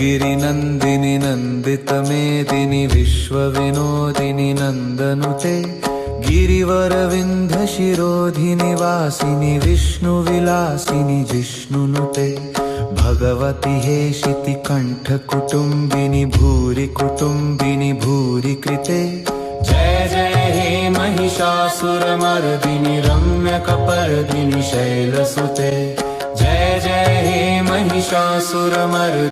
गिरिनन्दिनि नन्दितमेदिनि विश्वविनोदिनि नन्दनुते गिरिवरविन्ध्यशिरोधिनि वासिनि विष्णुविलासिनि जिष्णुनुते भगवति हेशिति कण्ठकुटुम्बिनि भूरि कुटुम्बिनि भूरि कृते जय जय हे महिषासुरमर्दिनि रम्यकपर्दिनि शैलसुते जय जय हे महिषासुरमर्दिनि